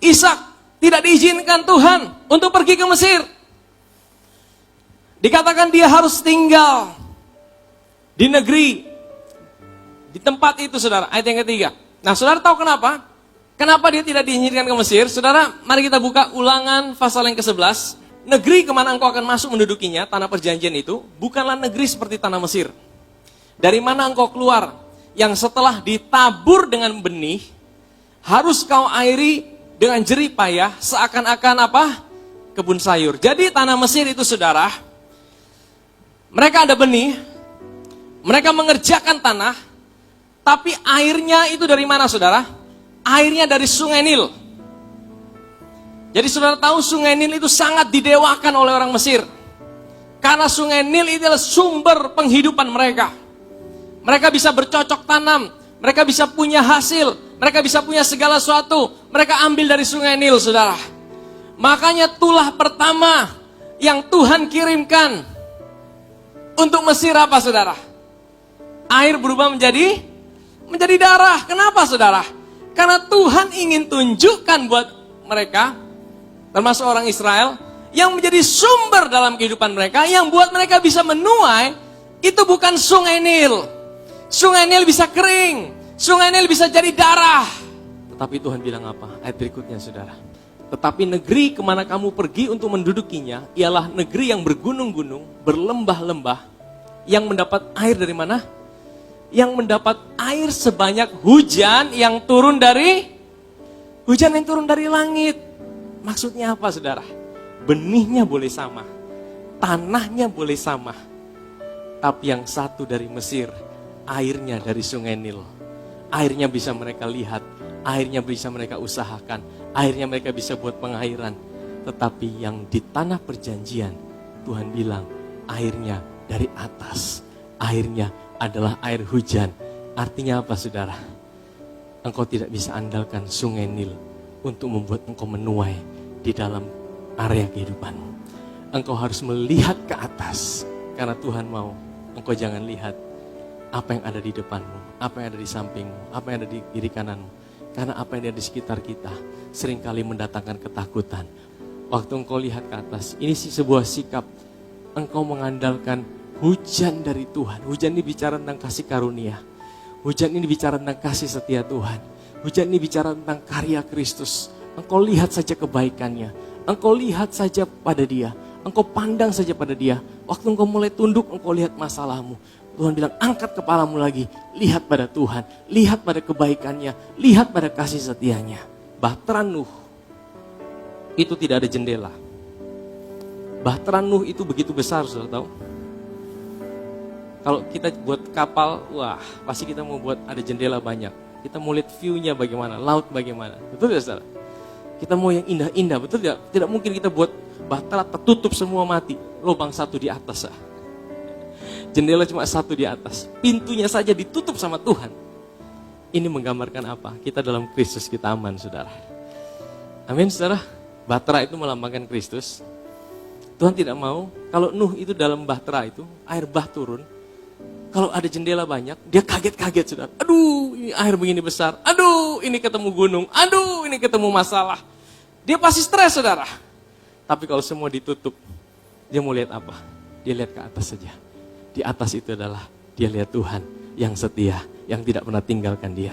Ishak tidak diizinkan Tuhan untuk pergi ke Mesir. Dikatakan dia harus tinggal di negeri, di tempat itu, saudara. Ayat yang ketiga. Nah, saudara tahu kenapa? Kenapa dia tidak diizinkan ke Mesir? Saudara, mari kita buka Ulangan pasal yang ke-11. Negeri kemana engkau akan masuk mendudukinya, tanah perjanjian itu, bukanlah negeri seperti tanah Mesir. Dari mana engkau keluar, yang setelah ditabur dengan benih, harus kau airi dengan jerih payah, seakan-akan apa? Kebun sayur. Jadi tanah Mesir itu, saudara, mereka ada benih, mereka mengerjakan tanah, tapi airnya itu dari mana, saudara? Airnya dari Sungai Nil. Jadi saudara tahu Sungai Nil itu sangat didewakan oleh orang Mesir. Karena Sungai Nil itu adalah sumber penghidupan mereka. Mereka bisa bercocok tanam, mereka bisa punya hasil, mereka bisa punya segala sesuatu. Mereka ambil dari Sungai Nil, saudara. Makanya tulah pertama yang Tuhan kirimkan untuk Mesir apa, saudara? Air berubah menjadi darah. Kenapa, saudara? Karena Tuhan ingin tunjukkan buat mereka, termasuk orang Israel, yang menjadi sumber dalam kehidupan mereka, yang buat mereka bisa menuai, itu bukan Sungai Nil. Sungai Nil bisa kering, Sungai Nil bisa jadi darah. Tetapi Tuhan bilang apa? Ayat berikutnya, saudara. Tetapi negeri kemana kamu pergi untuk mendudukinya, ialah negeri yang bergunung-gunung, berlembah-lembah, yang mendapat air dari mana? Yang mendapat air sebanyak hujan yang turun dari langit. Maksudnya apa, saudara? Benihnya boleh sama, tanahnya boleh sama, tapi yang satu dari Mesir, airnya dari Sungai Nil. Airnya bisa mereka lihat, airnya bisa mereka usahakan, airnya mereka bisa buat pengairan. Tetapi yang di tanah perjanjian, Tuhan bilang airnya dari atas, airnya adalah air hujan. Artinya apa, saudara? Engkau tidak bisa andalkan Sungai Nil untuk membuat engkau menuai di dalam area kehidupan. Engkau harus melihat ke atas, karena Tuhan mau engkau jangan lihat apa yang ada di depanmu, apa yang ada di sampingmu, apa yang ada di kiri kananmu. Karena apa yang ada di sekitar kita seringkali mendatangkan ketakutan. Waktu engkau lihat ke atas, ini sih sebuah sikap engkau mengandalkan hujan dari Tuhan. Hujan ini bicara tentang kasih karunia. Hujan ini bicara tentang kasih setia Tuhan. Hujan ini bicara tentang karya Kristus. Engkau lihat saja kebaikannya. Engkau lihat saja pada dia. Engkau pandang saja pada dia. Waktu engkau mulai tunduk, engkau lihat masalahmu. Tuhan bilang, angkat kepalamu lagi. Lihat pada Tuhan. Lihat pada kebaikannya. Lihat pada kasih setianya. Bahtera Nuh itu tidak ada jendela. Bahtera Nuh itu begitu besar, saudara tahu? Kalau kita buat kapal, wah pasti kita mau buat ada jendela banyak. Kita mau lihat view-nya bagaimana, laut bagaimana. Betul ya, saudara? Kita mau yang indah-indah, betul tidak? Tidak mungkin kita buat bahtera tertutup semua mati. Lubang satu di atas. Jendela cuma satu di atas. Pintunya saja ditutup sama Tuhan. Ini menggambarkan apa? Kita dalam Kristus, kita aman, saudara. Amin, saudara. Bahtera itu melambangkan Kristus. Tuhan tidak mau, kalau Nuh itu dalam bahtera itu, air bah turun. Kalau ada jendela banyak, dia kaget-kaget, saudara. Aduh, ini air begini besar. Aduh, ini ketemu gunung. Aduh, ini ketemu masalah. Dia pasti stres, saudara. Tapi kalau semua ditutup, dia mau lihat apa? Dia lihat ke atas saja. Di atas itu adalah dia lihat Tuhan yang setia, yang tidak pernah tinggalkan dia.